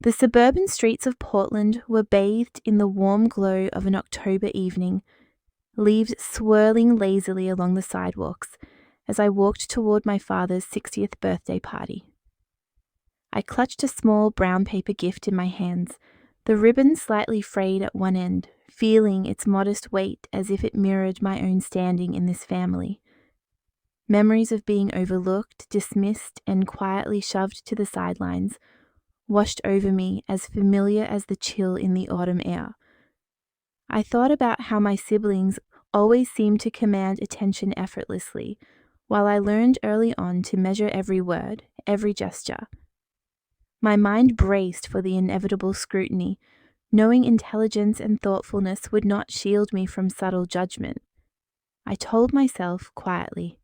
The suburban streets of Portland were bathed in the warm glow of an October evening, leaves swirling lazily along the sidewalks as I walked toward my father's 60th birthday party. I clutched a small brown paper gift in my hands, the ribbon slightly frayed at one end, feeling its modest weight as if it mirrored my own standing in this family. Memories of being overlooked, dismissed, and quietly shoved to the sidelines washed over me as familiar as the chill in the autumn air. I thought about how my siblings always seemed to command attention effortlessly, while I learned early on to measure every word, every gesture. My mind braced for the inevitable scrutiny, knowing intelligence and thoughtfulness would not shield me from subtle judgment. I told myself quietly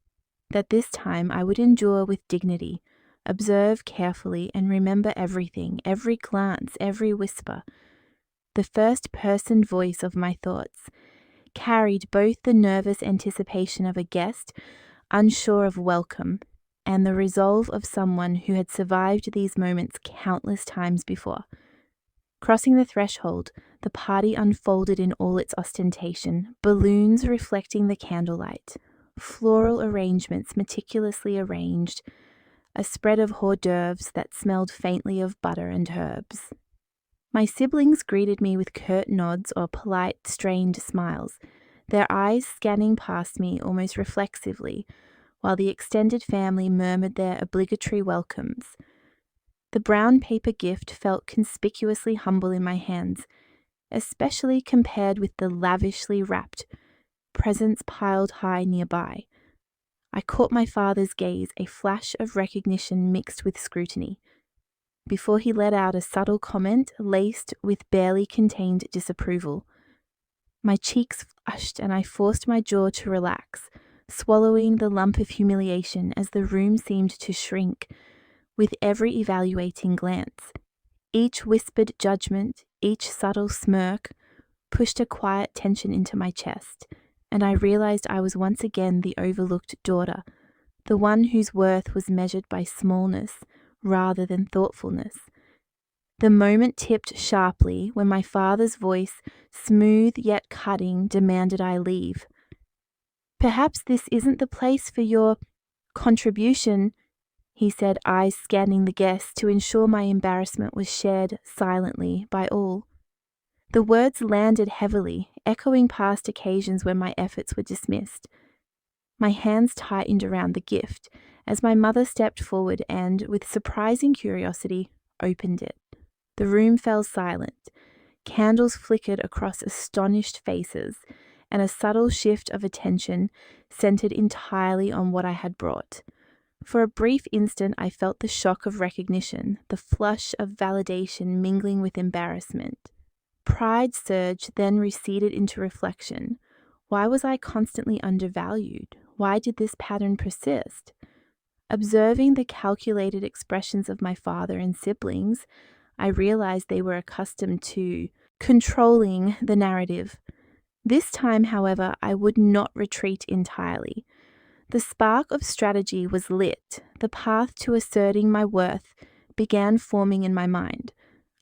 that this time I would endure with dignity, observe carefully, and remember everything, every glance, every whisper. The first-person voice of my thoughts carried both the nervous anticipation of a guest, unsure of welcome, and the resolve of someone who had survived these moments countless times before. Crossing the threshold, the party unfolded in all its ostentation, balloons reflecting the candlelight, floral arrangements meticulously arranged, a spread of hors d'oeuvres that smelled faintly of butter and herbs. My siblings greeted me with curt nods or polite, strained smiles, their eyes scanning past me almost reflexively, while the extended family murmured their obligatory welcomes. The brown paper gift felt conspicuously humble in my hands, especially compared with the lavishly wrapped presents piled high nearby. I caught my father's gaze, a flash of recognition mixed with scrutiny, before he let out a subtle comment laced with barely contained disapproval. My cheeks flushed and I forced my jaw to relax, swallowing the lump of humiliation as the room seemed to shrink with every evaluating glance. Each whispered judgment, each subtle smirk, pushed a quiet tension into my chest, and I realized I was once again the overlooked daughter, the one whose worth was measured by smallness rather than thoughtfulness. The moment tipped sharply when my father's voice, smooth yet cutting, demanded I leave. "Perhaps this isn't the place for your contribution," he said, eyes scanning the guests to ensure my embarrassment was shared silently by all. The words landed heavily, echoing past occasions when my efforts were dismissed. My hands tightened around the gift as my mother stepped forward and, with surprising curiosity, opened it. The room fell silent. Candles flickered across astonished faces, and a subtle shift of attention centered entirely on what I had brought. For a brief instant, I felt the shock of recognition, the flush of validation mingling with embarrassment. Pride surged, then receded into reflection. Why was I constantly undervalued? Why did this pattern persist? Observing the calculated expressions of my father and siblings, I realized they were accustomed to controlling the narrative. This time, however, I would not retreat entirely. The spark of strategy was lit. The path to asserting my worth began forming in my mind.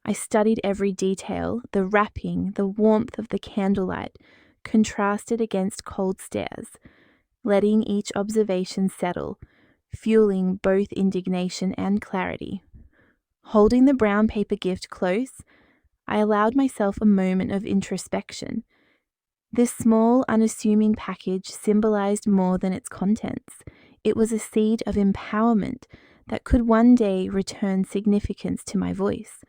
I studied every detail, the wrapping, the warmth of the candlelight, contrasted against cold stares, letting each observation settle, fueling both indignation and clarity. Holding the brown paper gift close, I allowed myself a moment of introspection. This small, unassuming package symbolized more than its contents. It was a seed of empowerment that could one day return significance to my voice.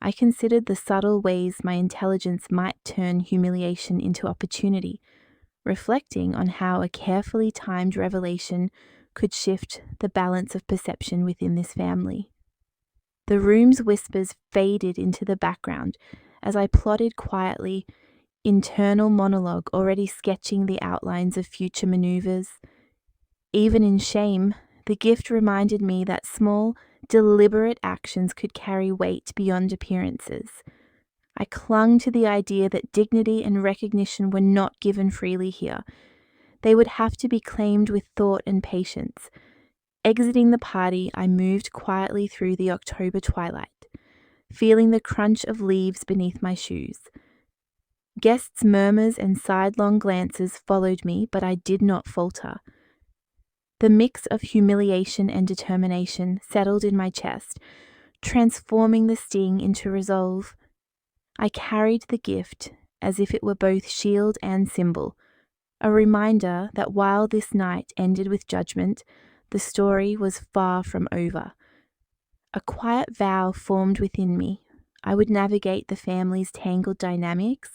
I considered the subtle ways my intelligence might turn humiliation into opportunity, reflecting on how a carefully timed revelation could shift the balance of perception within this family. The room's whispers faded into the background as I plodded quietly, internal monologue already sketching the outlines of future maneuvers. Even in shame, the gift reminded me that small, deliberate actions could carry weight beyond appearances. I clung to the idea that dignity and recognition were not given freely here. They would have to be claimed with thought and patience. Exiting the party, I moved quietly through the October twilight, feeling the crunch of leaves beneath my shoes. Guests' murmurs and sidelong glances followed me, but I did not falter. The mix of humiliation and determination settled in my chest, transforming the sting into resolve. I carried the gift as if it were both shield and symbol, a reminder that while this night ended with judgment, the story was far from over. A quiet vow formed within me. I would navigate the family's tangled dynamics,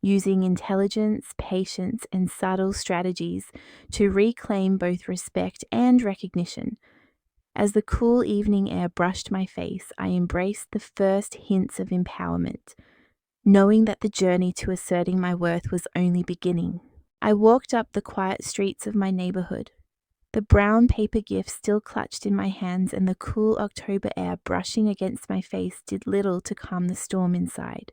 using intelligence, patience, and subtle strategies to reclaim both respect and recognition. As the cool evening air brushed my face, I embraced the first hints of empowerment, knowing that the journey to asserting my worth was only beginning. I walked up the quiet streets of my neighborhood, the brown paper gift still clutched in my hands, and the cool October air brushing against my face did little to calm the storm inside.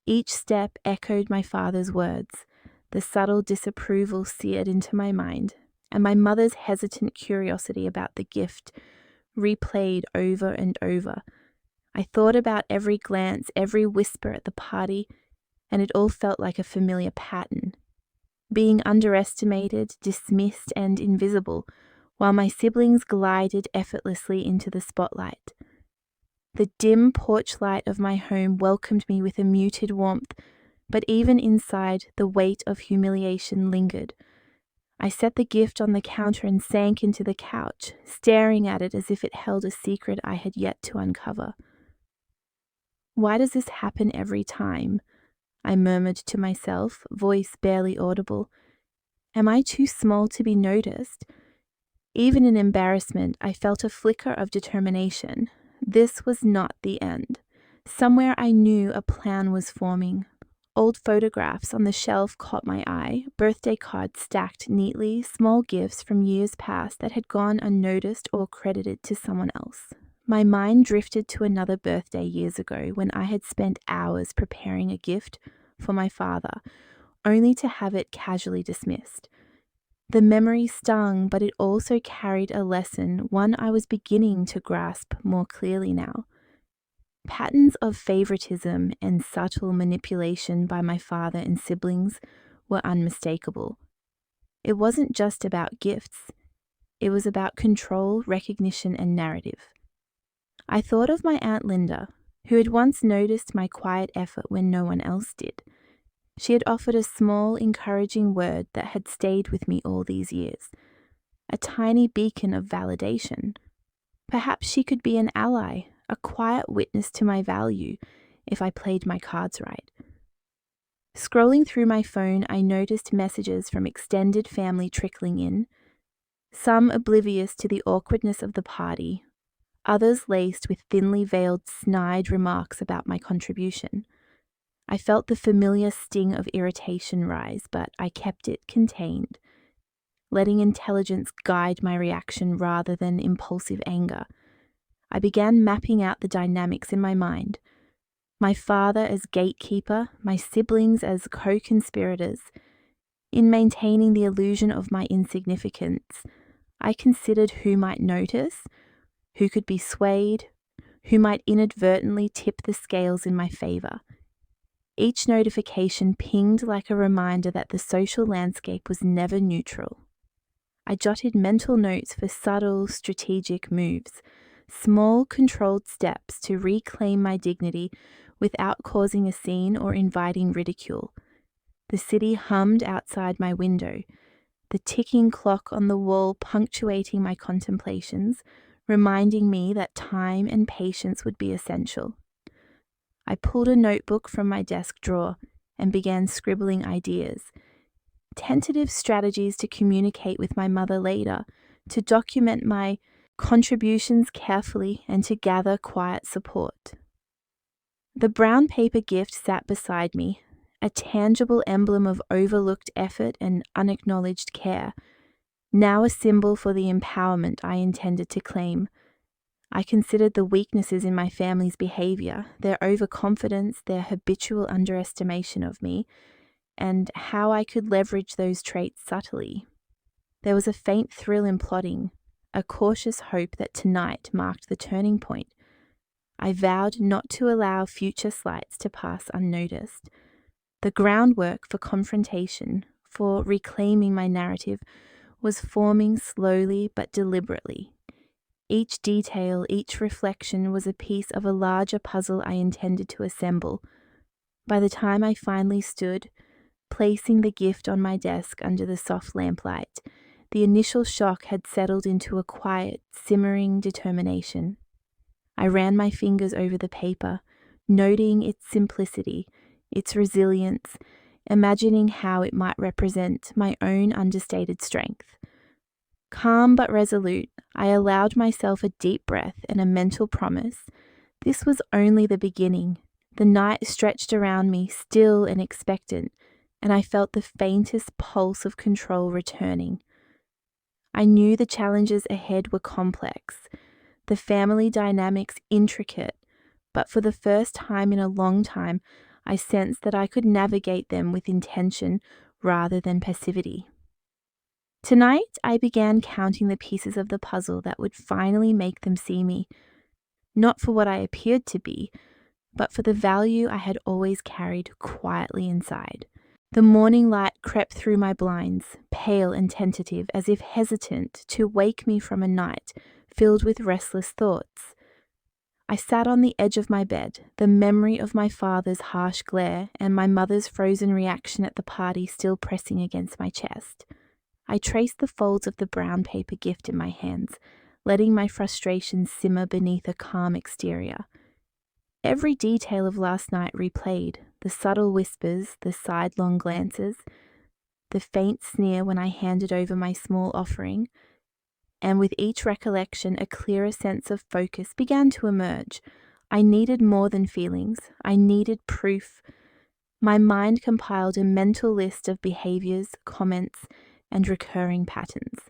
Each step echoed my father's words, the subtle disapproval seared into my mind, and my mother's hesitant curiosity about the gift replayed over and over. I thought about every glance, every whisper at the party, and it all felt like a familiar pattern. Being underestimated, dismissed, and invisible, while my siblings glided effortlessly into the spotlight. The dim porch light of my home welcomed me with a muted warmth, but even inside, the weight of humiliation lingered. I set the gift on the counter and sank into the couch, staring at it as if it held a secret I had yet to uncover. "Why does this happen every time?" I murmured to myself, voice barely audible. "Am I too small to be noticed?" Even in embarrassment, I felt a flicker of determination. This was not the end. Somewhere I knew a plan was forming. Old photographs on the shelf caught my eye, birthday cards stacked neatly, small gifts from years past that had gone unnoticed or credited to someone else. My mind drifted to another birthday years ago when I had spent hours preparing a gift for my father, only to have it casually dismissed. The memory stung, but it also carried a lesson, one I was beginning to grasp more clearly now. Patterns of favoritism and subtle manipulation by my father and siblings were unmistakable. It wasn't just about gifts. It was about control, recognition, and narrative. I thought of my Aunt Linda, who had once noticed my quiet effort when no one else did. She had offered a small, encouraging word that had stayed with me all these years, a tiny beacon of validation. Perhaps she could be an ally, a quiet witness to my value, if I played my cards right. Scrolling through my phone, I noticed messages from extended family trickling in, some oblivious to the awkwardness of the party, others laced with thinly veiled snide remarks about my contribution. I felt the familiar sting of irritation rise, but I kept it contained, letting intelligence guide my reaction rather than impulsive anger. I began mapping out the dynamics in my mind. My father as gatekeeper, my siblings as co-conspirators. In maintaining the illusion of my insignificance, I considered who might notice, who could be swayed, who might inadvertently tip the scales in my favor. Each notification pinged like a reminder that the social landscape was never neutral. I jotted mental notes for subtle, strategic moves, small, controlled steps to reclaim my dignity without causing a scene or inviting ridicule. The city hummed outside my window, the ticking clock on the wall punctuating my contemplations, reminding me that time and patience would be essential. I pulled a notebook from my desk drawer and began scribbling ideas, tentative strategies to communicate with my mother later, to document my contributions carefully, and to gather quiet support. The brown paper gift sat beside me, a tangible emblem of overlooked effort and unacknowledged care, now a symbol for the empowerment I intended to claim. I considered the weaknesses in my family's behavior, their overconfidence, their habitual underestimation of me, and how I could leverage those traits subtly. There was a faint thrill in plotting, a cautious hope that tonight marked the turning point. I vowed not to allow future slights to pass unnoticed. The groundwork for confrontation, for reclaiming my narrative, was forming slowly but deliberately. Each detail, each reflection was a piece of a larger puzzle I intended to assemble. By the time I finally stood, placing the gift on my desk under the soft lamplight, the initial shock had settled into a quiet, simmering determination. I ran my fingers over the paper, noting its simplicity, its resilience, imagining how it might represent my own understated strength. Calm but resolute, I allowed myself a deep breath and a mental promise. This was only the beginning. The night stretched around me, still and expectant, and I felt the faintest pulse of control returning. I knew the challenges ahead were complex, the family dynamics intricate, but for the first time in a long time, I sensed that I could navigate them with intention rather than passivity. Tonight, I began counting the pieces of the puzzle that would finally make them see me, not for what I appeared to be, but for the value I had always carried quietly inside. The morning light crept through my blinds, pale and tentative, as if hesitant to wake me from a night filled with restless thoughts. I sat on the edge of my bed, the memory of my father's harsh glare and my mother's frozen reaction at the party still pressing against my chest. I traced the folds of the brown paper gift in my hands, letting my frustration simmer beneath a calm exterior. Every detail of last night replayed, the subtle whispers, the sidelong glances, the faint sneer when I handed over my small offering, and with each recollection a clearer sense of focus began to emerge. I needed more than feelings, I needed proof. My mind compiled a mental list of behaviors, comments, and recurring patterns.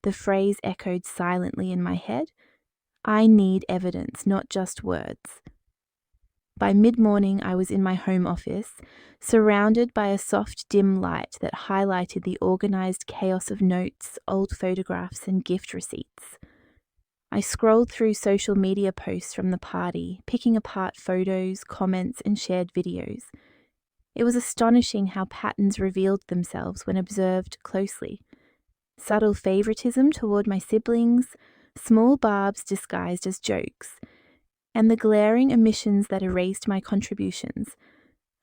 The phrase echoed silently in my head, "I need evidence, not just words." By mid-morning, I was in my home office, surrounded by a soft, dim light that highlighted the organized chaos of notes, old photographs, and gift receipts. I scrolled through social media posts from the party, picking apart photos, comments, and shared videos. It was astonishing how patterns revealed themselves when observed closely. Subtle favoritism toward my siblings, small barbs disguised as jokes, and the glaring omissions that erased my contributions.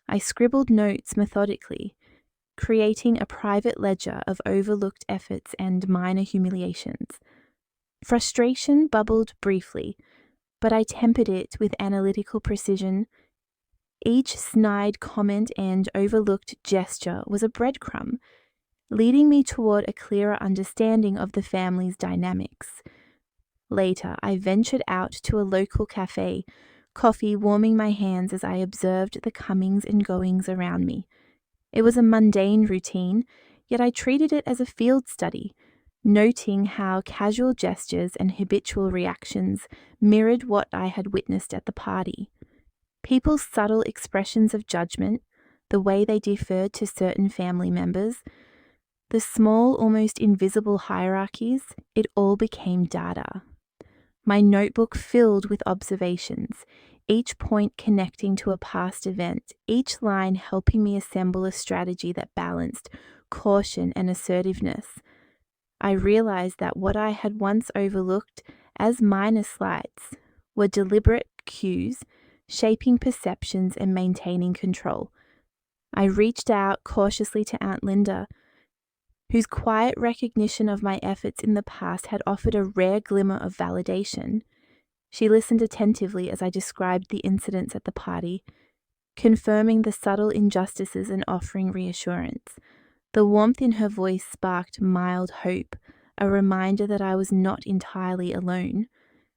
I scribbled notes methodically, creating a private ledger of overlooked efforts and minor humiliations. Frustration bubbled briefly, but I tempered it with analytical precision. Each snide comment and overlooked gesture was a breadcrumb, leading me toward a clearer understanding of the family's dynamics. Later, I ventured out to a local cafe, coffee warming my hands as I observed the comings and goings around me. It was a mundane routine, yet I treated it as a field study, noting how casual gestures and habitual reactions mirrored what I had witnessed at the party. People's subtle expressions of judgment, the way they deferred to certain family members, the small, almost invisible hierarchies, it all became data. My notebook filled with observations, each point connecting to a past event, each line helping me assemble a strategy that balanced caution and assertiveness. I realized that what I had once overlooked as minor slights were deliberate cues, shaping perceptions and maintaining control. I reached out cautiously to Aunt Linda, whose quiet recognition of my efforts in the past had offered a rare glimmer of validation. She listened attentively as I described the incidents at the party, confirming the subtle injustices and offering reassurance. The warmth in her voice sparked mild hope, a reminder that I was not entirely alone.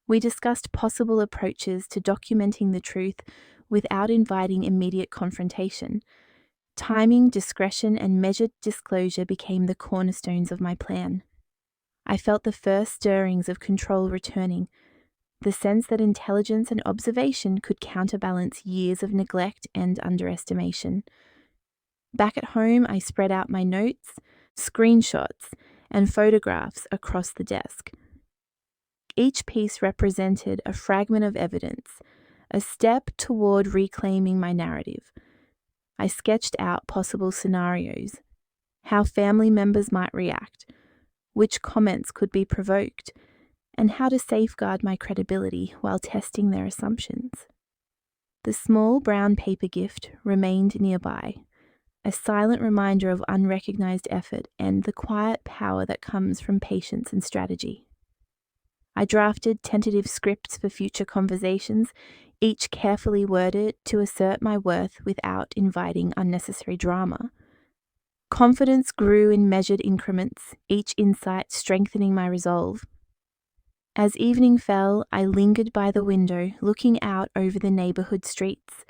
We discussed possible approaches to documenting the truth without inviting immediate confrontation. Timing, discretion, and measured disclosure became the cornerstones of my plan. I felt the first stirrings of control returning, the sense that intelligence and observation could counterbalance years of neglect and underestimation. Back at home, I spread out my notes, screenshots, and photographs across the desk. Each piece represented a fragment of evidence, a step toward reclaiming my narrative. I sketched out possible scenarios, how family members might react, which comments could be provoked, and how to safeguard my credibility while testing their assumptions. The small brown paper gift remained nearby, a silent reminder of unrecognized effort and the quiet power that comes from patience and strategy. I drafted tentative scripts for future conversations, each carefully worded to assert my worth without inviting unnecessary drama. Confidence grew in measured increments, each insight strengthening my resolve. As evening fell, I lingered by the window, looking out over the neighborhood streets.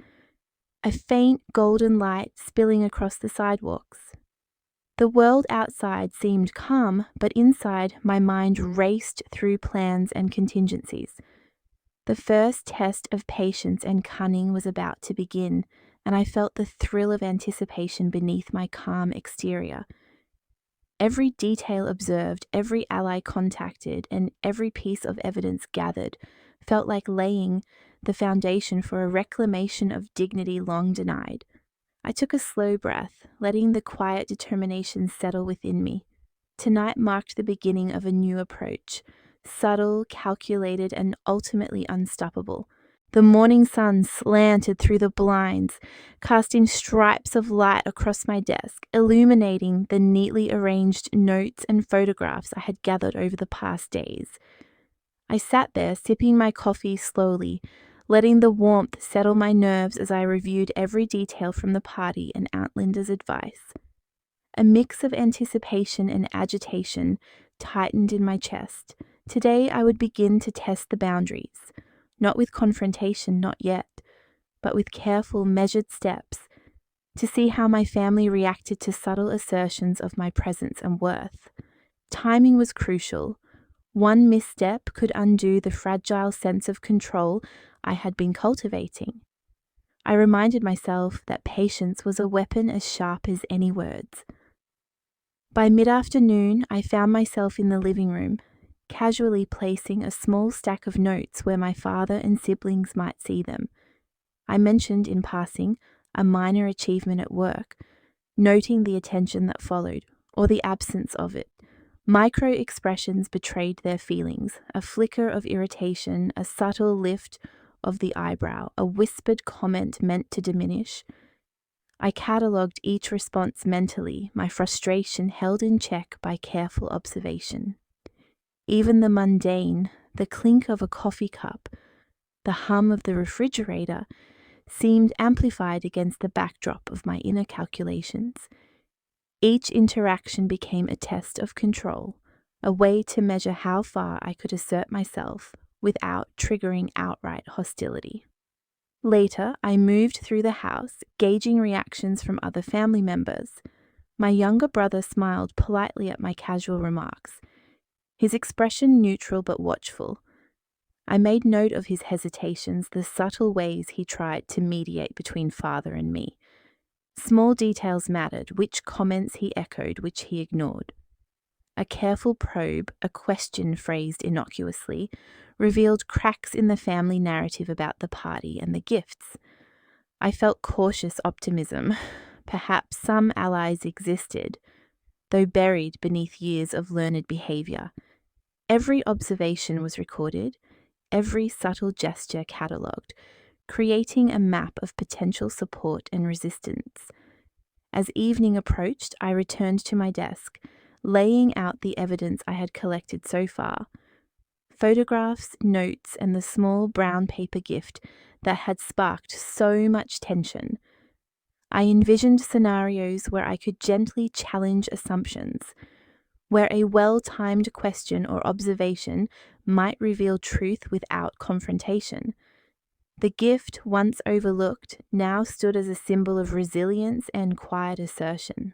A faint golden light spilling across the sidewalks. The world outside seemed calm, but inside my mind raced through plans and contingencies. The first test of patience and cunning was about to begin, and I felt the thrill of anticipation beneath my calm exterior. Every detail observed, every ally contacted, and every piece of evidence gathered felt like laying the foundation for a reclamation of dignity long denied. I took a slow breath, letting the quiet determination settle within me. Tonight marked the beginning of a new approach, subtle, calculated, and ultimately unstoppable. The morning sun slanted through the blinds, casting stripes of light across my desk, illuminating the neatly arranged notes and photographs I had gathered over the past days. I sat there, sipping my coffee slowly, letting the warmth settle my nerves as I reviewed every detail from the party and Aunt Linda's advice. A mix of anticipation and agitation tightened in my chest. Today I would begin to test the boundaries, not with confrontation, not yet, but with careful, measured steps, to see how my family reacted to subtle assertions of my presence and worth. Timing was crucial. One misstep could undo the fragile sense of control I had been cultivating. I reminded myself that patience was a weapon as sharp as any words. By mid-afternoon, I found myself in the living room, casually placing a small stack of notes where my father and siblings might see them. I mentioned in passing a minor achievement at work, noting the attention that followed, or the absence of it. Micro expressions betrayed their feelings, a flicker of irritation, a subtle lift of the eyebrow, a whispered comment meant to diminish. I catalogued each response mentally, my frustration held in check by careful observation. Even the mundane, the clink of a coffee cup, the hum of the refrigerator, seemed amplified against the backdrop of my inner calculations. Each interaction became a test of control, a way to measure how far I could assert myself without triggering outright hostility. Later, I moved through the house, gauging reactions from other family members. My younger brother smiled politely at my casual remarks, his expression neutral but watchful. I made note of his hesitations, the subtle ways he tried to mediate between father and me. Small details mattered, which comments he echoed, which he ignored. A careful probe, a question phrased innocuously, revealed cracks in the family narrative about the party and the gifts. I felt cautious optimism. Perhaps some allies existed, though buried beneath years of learned behavior. Every observation was recorded, every subtle gesture catalogued, creating a map of potential support and resistance. As evening approached, I returned to my desk, laying out the evidence I had collected so far. Photographs, notes, and the small brown paper gift that had sparked so much tension. I envisioned scenarios where I could gently challenge assumptions, where a well-timed question or observation might reveal truth without confrontation. The gift, once overlooked, now stood as a symbol of resilience and quiet assertion.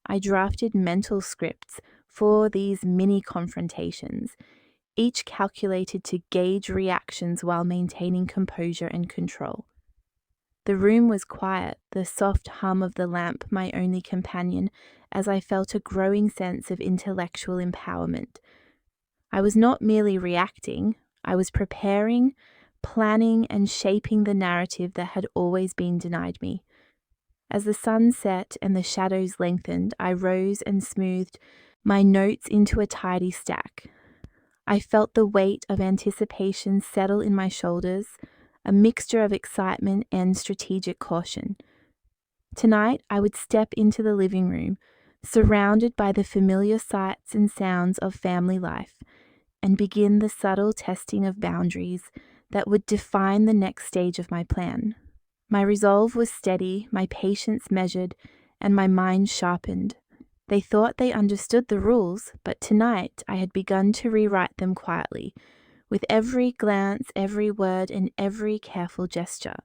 I drafted mental scripts for these mini confrontations, each calculated to gauge reactions while maintaining composure and control. The room was quiet, the soft hum of the lamp my only companion, as I felt a growing sense of intellectual empowerment. I was not merely reacting, I was preparing, planning and shaping the narrative that had always been denied me. As the sun set and the shadows lengthened, I rose and smoothed my notes into a tidy stack. I felt the weight of anticipation settle in my shoulders, a mixture of excitement and strategic caution. Tonight, I would step into the living room, surrounded by the familiar sights and sounds of family life, and begin the subtle testing of boundaries that would define the next stage of my plan. My resolve was steady, my patience measured, and my mind sharpened. They thought they understood the rules, but tonight I had begun to rewrite them quietly, with every glance, every word, and every careful gesture.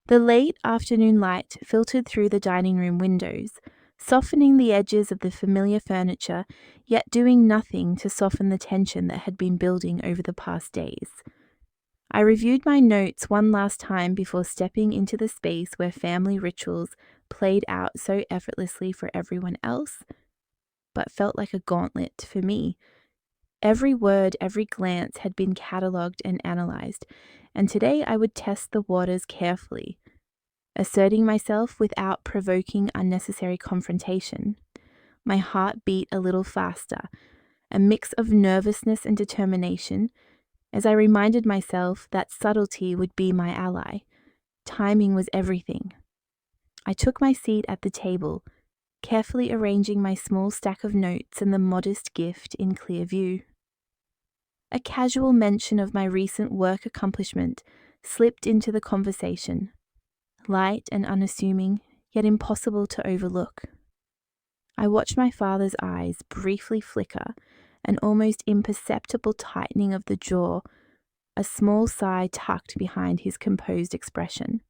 The late afternoon light filtered through the dining room windows, softening the edges of the familiar furniture, yet doing nothing to soften the tension that had been building over the past days. I reviewed my notes one last time before stepping into the space where family rituals played out so effortlessly for everyone else, but felt like a gauntlet for me. Every word, every glance had been catalogued and analyzed, and today I would test the waters carefully, asserting myself without provoking unnecessary confrontation. My heart beat a little faster, a mix of nervousness and determination, as I reminded myself that subtlety would be my ally. Timing was everything. I took my seat at the table, carefully arranging my small stack of notes and the modest gift in clear view. A casual mention of my recent work accomplishment slipped into the conversation, light and unassuming, yet impossible to overlook. I watched my father's eyes briefly flicker, an almost imperceptible tightening of the jaw, a small sigh tucked behind his composed expression.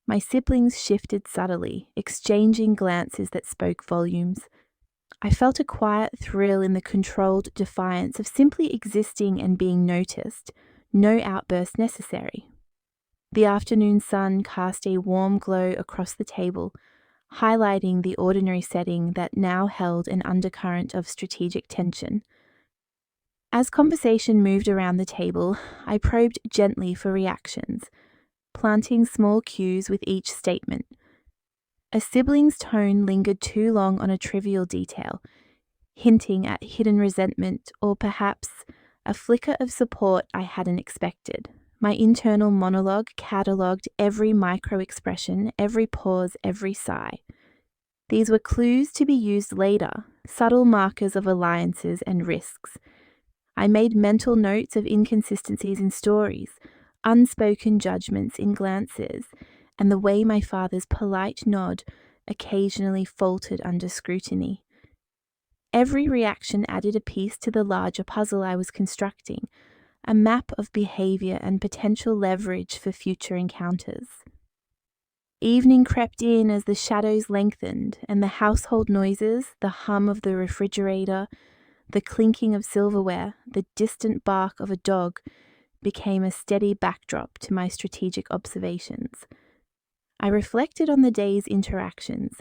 My siblings shifted subtly, exchanging glances that spoke volumes. I felt a quiet thrill in the controlled defiance of simply existing and being noticed, no outburst necessary. The afternoon sun cast a warm glow across the table, highlighting the ordinary setting that now held an undercurrent of strategic tension. As conversation moved around the table, I probed gently for reactions, planting small cues with each statement. A sibling's tone lingered too long on a trivial detail, hinting at hidden resentment or perhaps a flicker of support I hadn't expected. My internal monologue catalogued every micro-expression, every pause, every sigh. These were clues to be used later, subtle markers of alliances and risks. I made mental notes of inconsistencies in stories, unspoken judgments in glances, and the way my father's polite nod occasionally faltered under scrutiny. Every reaction added a piece to the larger puzzle I was constructing, a map of behavior and potential leverage for future encounters. Evening crept in as the shadows lengthened, and the household noises, the hum of the refrigerator, the clinking of silverware, the distant bark of a dog, became a steady backdrop to my strategic observations. I reflected on the day's interactions,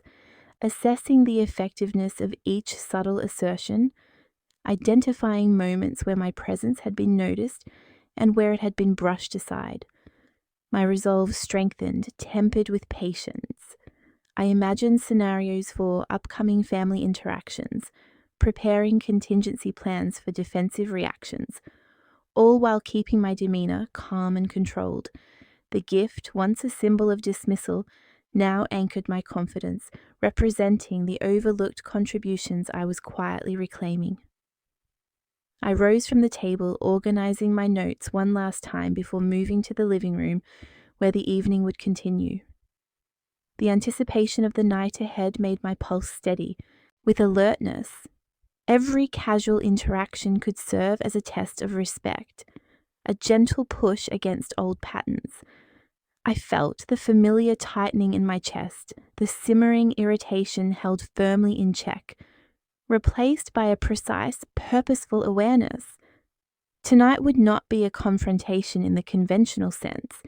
assessing the effectiveness of each subtle assertion, identifying moments where my presence had been noticed and where it had been brushed aside. My resolve strengthened, tempered with patience. I imagined scenarios for upcoming family interactions, preparing contingency plans for defensive reactions, all while keeping my demeanor calm and controlled. The gift, once a symbol of dismissal, now anchored my confidence, representing the overlooked contributions I was quietly reclaiming. I rose from the table, organizing my notes one last time before moving to the living room where the evening would continue. The anticipation of the night ahead made my pulse steady. With alertness, every casual interaction could serve as a test of respect, a gentle push against old patterns. I felt the familiar tightening in my chest, the simmering irritation held firmly in check, replaced by a precise, purposeful awareness. Tonight would not be a confrontation in the conventional sense.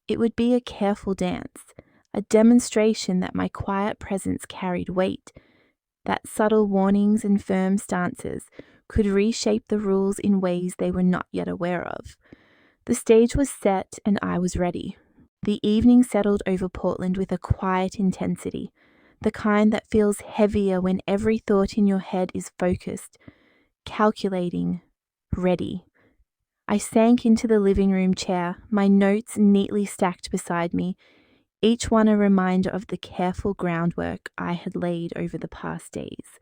It would be a careful dance, a demonstration that my quiet presence carried weight, that subtle warnings and firm stances could reshape the rules in ways they were not yet aware of. The stage was set and I was ready. The evening settled over Portland with a quiet intensity, the kind that feels heavier when every thought in your head is focused, calculating, ready. I sank into the living room chair, my notes neatly stacked beside me, each one a reminder of the careful groundwork I had laid over the past days.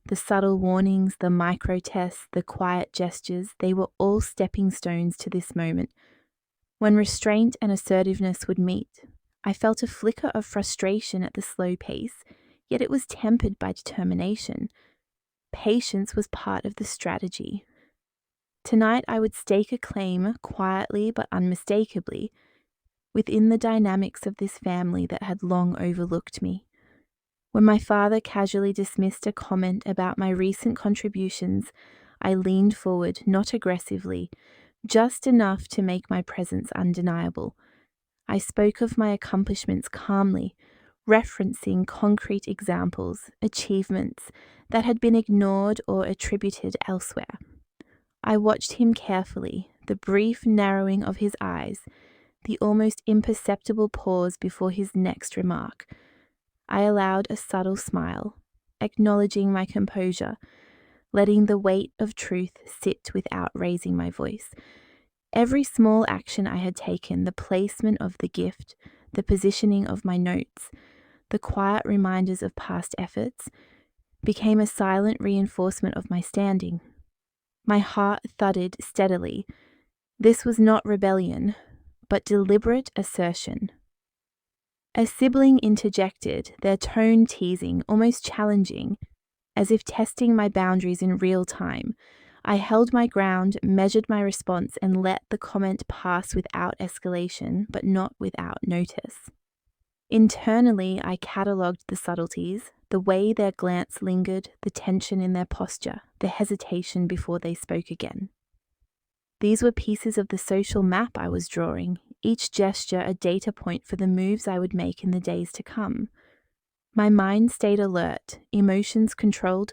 The subtle warnings, the micro tests, the quiet gestures, they were all stepping stones to this moment. When restraint and assertiveness would meet, I felt a flicker of frustration at the slow pace, yet it was tempered by determination. Patience was part of the strategy. Tonight I would stake a claim, quietly but unmistakably, within the dynamics of this family that had long overlooked me. When my father casually dismissed a comment about my recent contributions, I leaned forward, not aggressively, just enough to make my presence undeniable. I spoke of my accomplishments calmly, referencing concrete examples, achievements that had been ignored or attributed elsewhere. I watched him carefully, the brief narrowing of his eyes, the almost imperceptible pause before his next remark. I allowed a subtle smile, acknowledging my composure, letting the weight of truth sit without raising my voice. Every small action I had taken, the placement of the gift, the positioning of my notes, the quiet reminders of past efforts, became a silent reinforcement of my standing. My heart thudded steadily. This was not rebellion, but deliberate assertion. A sibling interjected, their tone teasing, almost challenging, as if testing my boundaries in real time. I held my ground, measured my response, and let the comment pass without escalation, but not without notice. Internally, I catalogued the subtleties, the way their glance lingered, the tension in their posture, the hesitation before they spoke again. These were pieces of the social map I was drawing, each gesture a data point for the moves I would make in the days to come. My mind stayed alert, emotions controlled,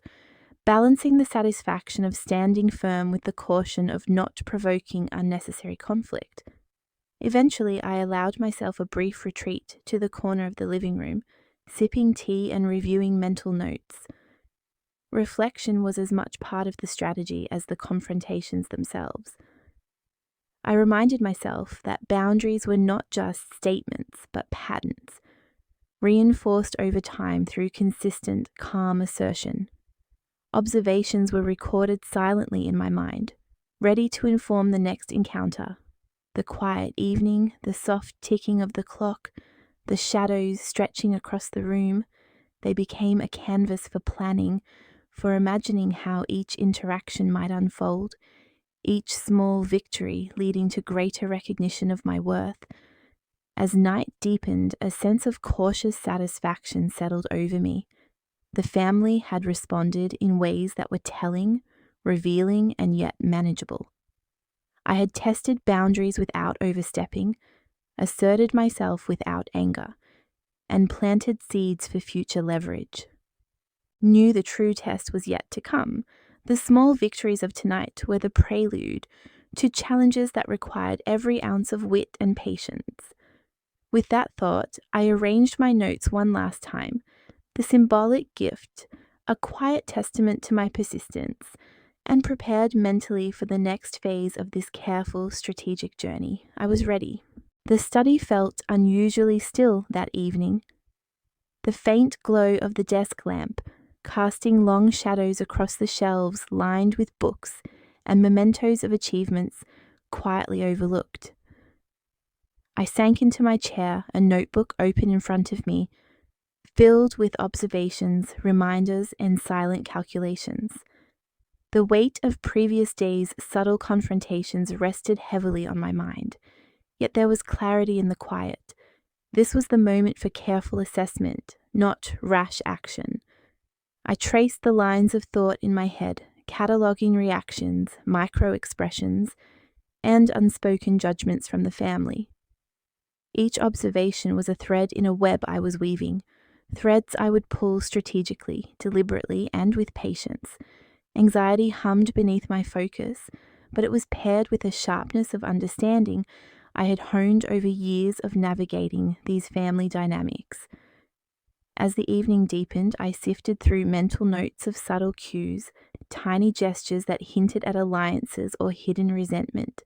balancing the satisfaction of standing firm with the caution of not provoking unnecessary conflict. Eventually, I allowed myself a brief retreat to the corner of the living room, sipping tea and reviewing mental notes. Reflection was as much part of the strategy as the confrontations themselves. I reminded myself that boundaries were not just statements, but patterns, reinforced over time through consistent, calm assertion. Observations were recorded silently in my mind, ready to inform the next encounter. The quiet evening, the soft ticking of the clock, the shadows stretching across the room, they became a canvas for planning, for imagining how each interaction might unfold, each small victory leading to greater recognition of my worth. As night deepened, a sense of cautious satisfaction settled over me. The family had responded in ways that were telling, revealing, and yet manageable. I had tested boundaries without overstepping, asserted myself without anger, and planted seeds for future leverage. Knew the true test was yet to come. The small victories of tonight were the prelude to challenges that required every ounce of wit and patience. With that thought, I arranged my notes one last time, the symbolic gift, a quiet testament to my persistence, and prepared mentally for the next phase of this careful, strategic journey. I was ready. The study felt unusually still that evening. The faint glow of the desk lamp, casting long shadows across the shelves lined with books and mementos of achievements quietly overlooked. I sank into my chair, a notebook open in front of me, filled with observations, reminders, and silent calculations. The weight of previous days' subtle confrontations rested heavily on my mind, yet there was clarity in the quiet. This was the moment for careful assessment, not rash action. I traced the lines of thought in my head, cataloguing reactions, micro-expressions, and unspoken judgments from the family. Each observation was a thread in a web I was weaving, threads I would pull strategically, deliberately, and with patience. Anxiety hummed beneath my focus, but it was paired with a sharpness of understanding I had honed over years of navigating these family dynamics. As the evening deepened, I sifted through mental notes of subtle cues, tiny gestures that hinted at alliances or hidden resentment.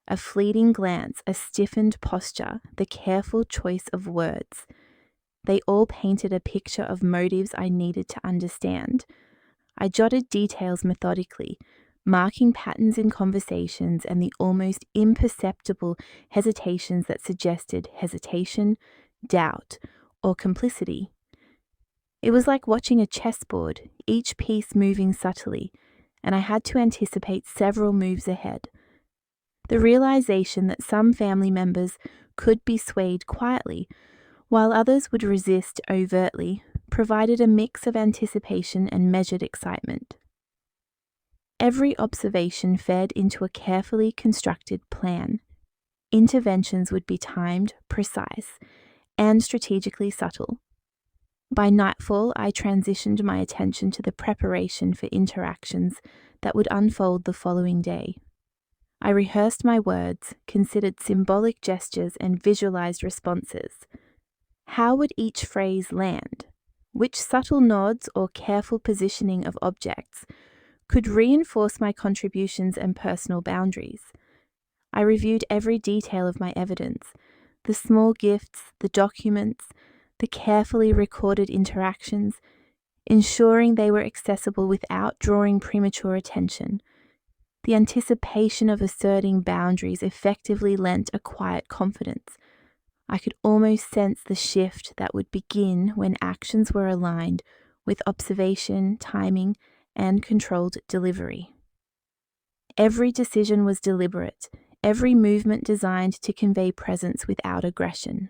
A fleeting glance, a stiffened posture, the careful choice of words. They all painted a picture of motives I needed to understand. I jotted details methodically, marking patterns in conversations and the almost imperceptible hesitations that suggested hesitation, doubt, or complicity. It was like watching a chessboard, each piece moving subtly, and I had to anticipate several moves ahead. The realization that some family members could be swayed quietly, while others would resist overtly, provided a mix of anticipation and measured excitement. Every observation fed into a carefully constructed plan. Interventions would be timed, precise, and strategically subtle. By nightfall, I transitioned my attention to the preparation for interactions that would unfold the following day. I rehearsed my words, considered symbolic gestures, and visualized responses. How would each phrase land? Which subtle nods or careful positioning of objects could reinforce my contributions and personal boundaries? I reviewed every detail of my evidence, the small gifts, the documents, the carefully recorded interactions, ensuring they were accessible without drawing premature attention. The anticipation of asserting boundaries effectively lent a quiet confidence. I could almost sense the shift that would begin when actions were aligned with observation, timing, and controlled delivery. Every decision was deliberate, every movement designed to convey presence without aggression.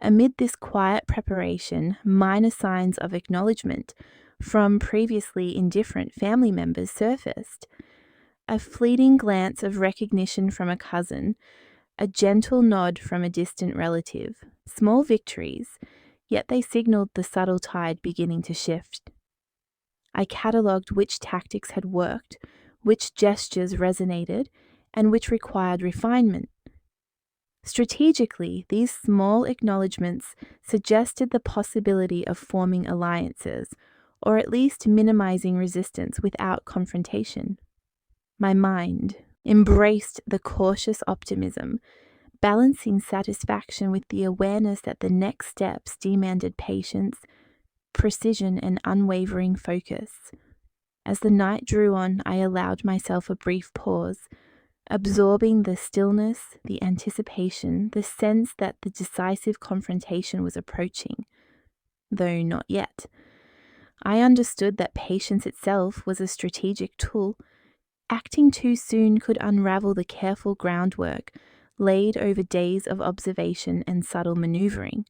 Amid this quiet preparation, minor signs of acknowledgement from previously indifferent family members surfaced. A fleeting glance of recognition from a cousin, a gentle nod from a distant relative, small victories, yet they signaled the subtle tide beginning to shift. I catalogued which tactics had worked, which gestures resonated, and which required refinement. Strategically, these small acknowledgements suggested the possibility of forming alliances, or at least minimizing resistance without confrontation. My mind embraced the cautious optimism, balancing satisfaction with the awareness that the next steps demanded patience, precision, and unwavering focus. As the night drew on, I allowed myself a brief pause, absorbing the stillness, the anticipation, the sense that the decisive confrontation was approaching, though not yet. I understood that patience itself was a strategic tool. Acting too soon could unravel the careful groundwork laid over days of observation and subtle maneuvering.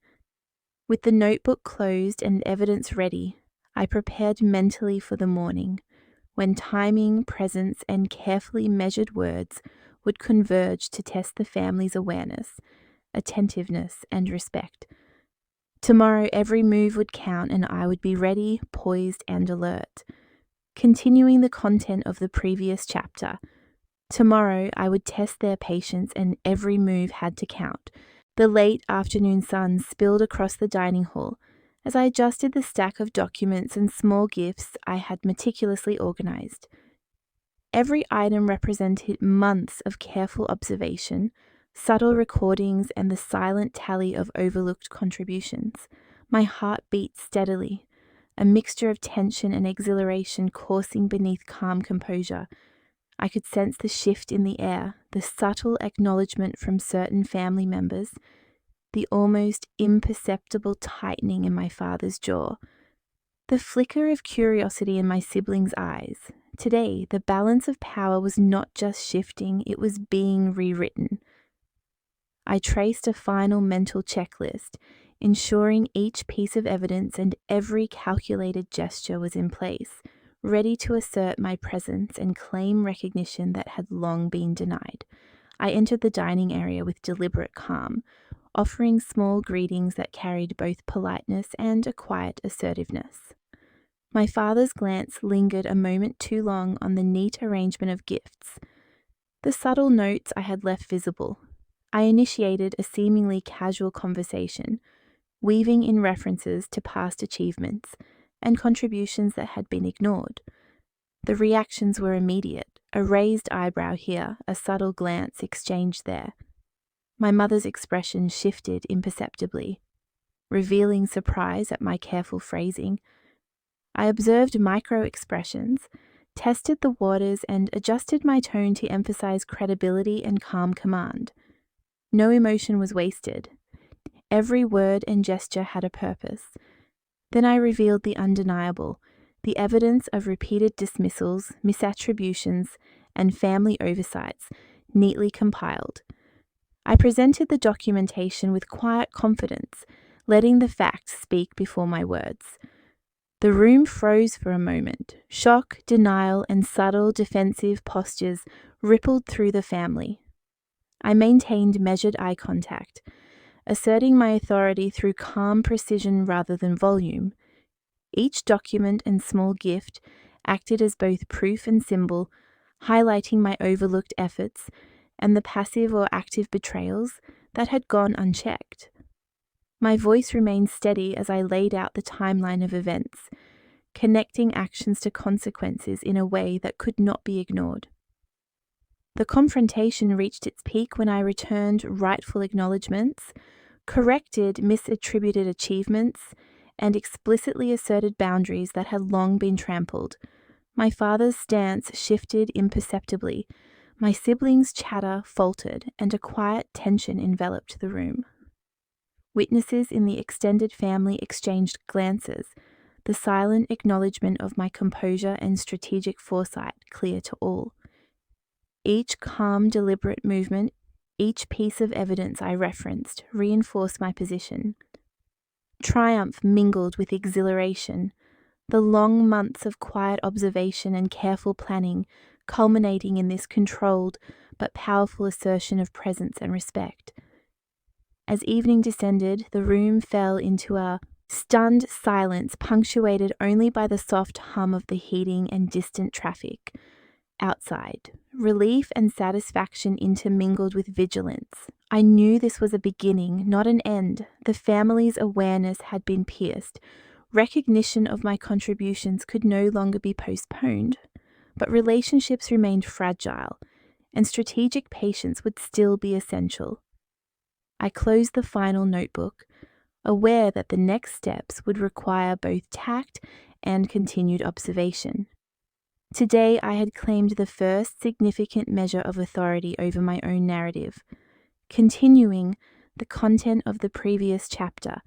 With the notebook closed and evidence ready, I prepared mentally for the morning, when timing, presence, and carefully measured words would converge to test the family's awareness, attentiveness, and respect. Tomorrow, every move would count, and I would be ready, poised, and alert. Continuing the content of the previous chapter, tomorrow I would test their patience, and every move had to count. The late afternoon sun spilled across the dining hall as I adjusted the stack of documents and small gifts I had meticulously organized. Every item represented months of careful observation, subtle recordings, and the silent tally of overlooked contributions. My heart beat steadily, a mixture of tension and exhilaration coursing beneath calm composure. I could sense the shift in the air, the subtle acknowledgement from certain family members, the almost imperceptible tightening in my father's jaw, the flicker of curiosity in my siblings' eyes. Today, the balance of power was not just shifting, it was being rewritten. I traced a final mental checklist, ensuring each piece of evidence and every calculated gesture was in place, ready to assert my presence and claim recognition that had long been denied. I entered the dining area with deliberate calm, offering small greetings that carried both politeness and a quiet assertiveness. My father's glance lingered a moment too long on the neat arrangement of gifts. The subtle notes I had left visible. I initiated a seemingly casual conversation, weaving in references to past achievements and contributions that had been ignored. The reactions were immediate, a raised eyebrow here, a subtle glance exchanged there. My mother's expression shifted imperceptibly, revealing surprise at my careful phrasing. I observed micro-expressions, tested the waters, and adjusted my tone to emphasize credibility and calm command. No emotion was wasted. Every word and gesture had a purpose. Then I revealed the undeniable, the evidence of repeated dismissals, misattributions, and family oversights, neatly compiled. I presented the documentation with quiet confidence, letting the facts speak before my words. The room froze for a moment. Shock, denial, and subtle defensive postures rippled through the family. I maintained measured eye contact, asserting my authority through calm precision rather than volume. Each document and small gift acted as both proof and symbol, highlighting my overlooked efforts and the passive or active betrayals that had gone unchecked. My voice remained steady as I laid out the timeline of events, connecting actions to consequences in a way that could not be ignored. The confrontation reached its peak when I returned rightful acknowledgements, corrected misattributed achievements, and explicitly asserted boundaries that had long been trampled. My father's stance shifted imperceptibly. My siblings' chatter faltered, and a quiet tension enveloped the room. Witnesses in the extended family exchanged glances, the silent acknowledgement of my composure and strategic foresight clear to all. Each calm, deliberate movement, each piece of evidence I referenced, reinforced my position. Triumph mingled with exhilaration, the long months of quiet observation and careful planning culminating in this controlled but powerful assertion of presence and respect. As evening descended, the room fell into a stunned silence punctuated only by the soft hum of the heating and distant traffic. Outside, relief and satisfaction intermingled with vigilance. I knew this was a beginning, not an end. The family's awareness had been pierced. Recognition of my contributions could no longer be postponed, but relationships remained fragile, and strategic patience would still be essential. I closed the final notebook, aware that the next steps would require both tact and continued observation. Today I had claimed the first significant measure of authority over my own narrative, continuing the content of the previous chapter.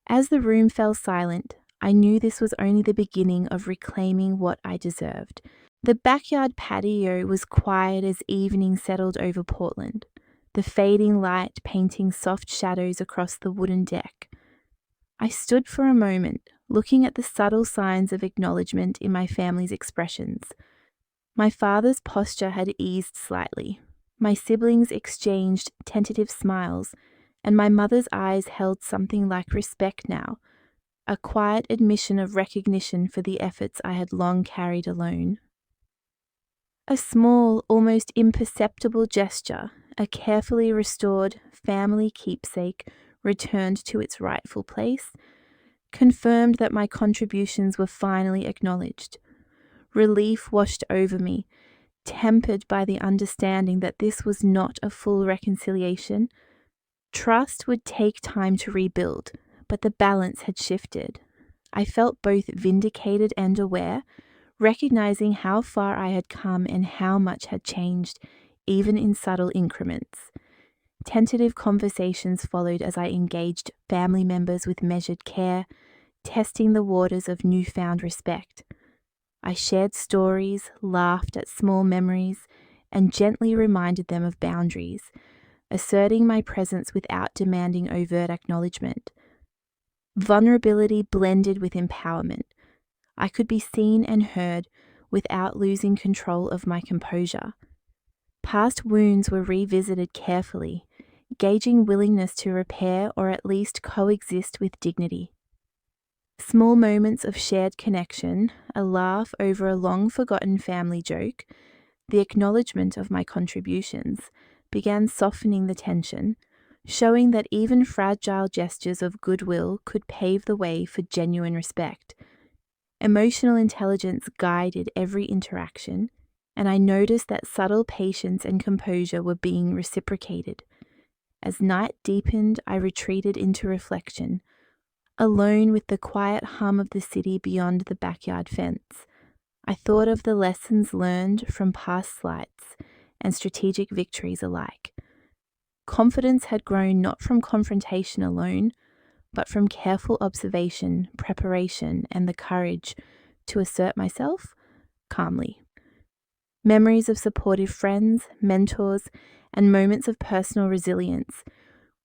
As the room fell silent, I knew this was only the beginning of reclaiming what I deserved. The backyard patio was quiet as evening settled over Portland, the fading light painting soft shadows across the wooden deck. I stood for a moment, looking at the subtle signs of acknowledgement in my family's expressions. My father's posture had eased slightly. My siblings exchanged tentative smiles, and my mother's eyes held something like respect now, a quiet admission of recognition for the efforts I had long carried alone. A small, almost imperceptible gesture, a carefully restored family keepsake returned to its rightful place, confirmed that my contributions were finally acknowledged. Relief washed over me, tempered by the understanding that this was not a full reconciliation. Trust would take time to rebuild, but the balance had shifted. I felt both vindicated and aware, recognizing how far I had come and how much had changed, even in subtle increments. Tentative conversations followed as I engaged family members with measured care, testing the waters of newfound respect. I shared stories, laughed at small memories, and gently reminded them of boundaries, asserting my presence without demanding overt acknowledgement. Vulnerability blended with empowerment. I could be seen and heard without losing control of my composure. Past wounds were revisited carefully, gauging willingness to repair or at least coexist with dignity. Small moments of shared connection, a laugh over a long-forgotten family joke, The acknowledgement of my contributions began softening the tension, showing that even fragile gestures of goodwill could pave the way for genuine respect. Emotional intelligence guided every interaction, and I noticed that subtle patience and composure were being reciprocated. As night deepened, I retreated into reflection, alone with the quiet hum of the city beyond the backyard fence. I thought of the lessons learned from past slights and strategic victories alike. Confidence had grown not from confrontation alone, but from careful observation, preparation, and the courage to assert myself calmly. Memories of supportive friends, mentors, and moments of personal resilience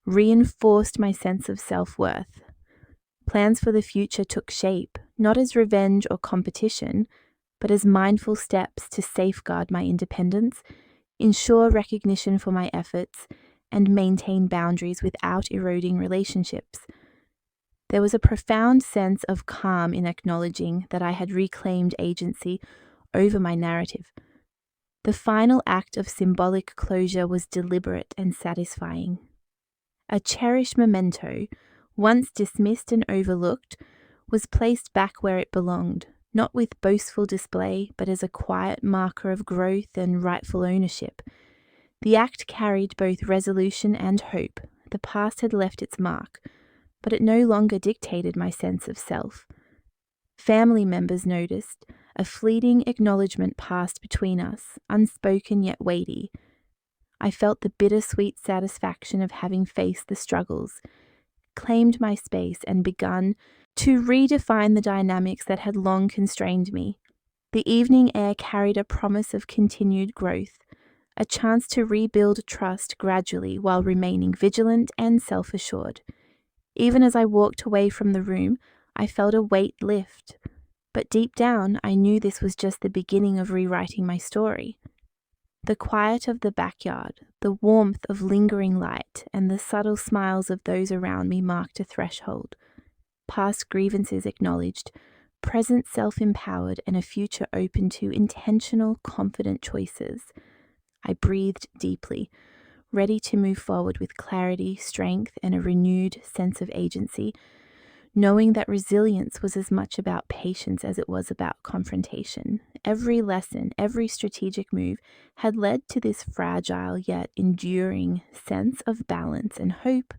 reinforced my sense of self-worth. Plans for the future took shape, not as revenge or competition, but as mindful steps to safeguard my independence, ensure recognition for my efforts, and maintain boundaries without eroding relationships. There was a profound sense of calm in acknowledging that I had reclaimed agency over my narrative. The final act of symbolic closure was deliberate and satisfying. A cherished memento, once dismissed and overlooked, was placed back where it belonged, not with boastful display, but as a quiet marker of growth and rightful ownership. The act carried both resolution and hope. The past had left its mark, but it no longer dictated my sense of self. Family members noticed. A fleeting acknowledgement passed between us, unspoken yet weighty. I felt the bittersweet satisfaction of having faced the struggles, claimed my space, and begun to redefine the dynamics that had long constrained me. The evening air carried a promise of continued growth, a chance to rebuild trust gradually while remaining vigilant and self-assured. Even as I walked away from the room, I felt a weight lift. But deep down, I knew this was just the beginning of rewriting my story. The quiet of the backyard, the warmth of lingering light, and the subtle smiles of those around me marked a threshold. Past grievances acknowledged, present self-empowered, and a future open to intentional, confident choices. I breathed deeply, ready to move forward with clarity, strength, and a renewed sense of agency, knowing that resilience was as much about patience as it was about confrontation. Every lesson, every strategic move had led to this fragile yet enduring sense of balance and hope.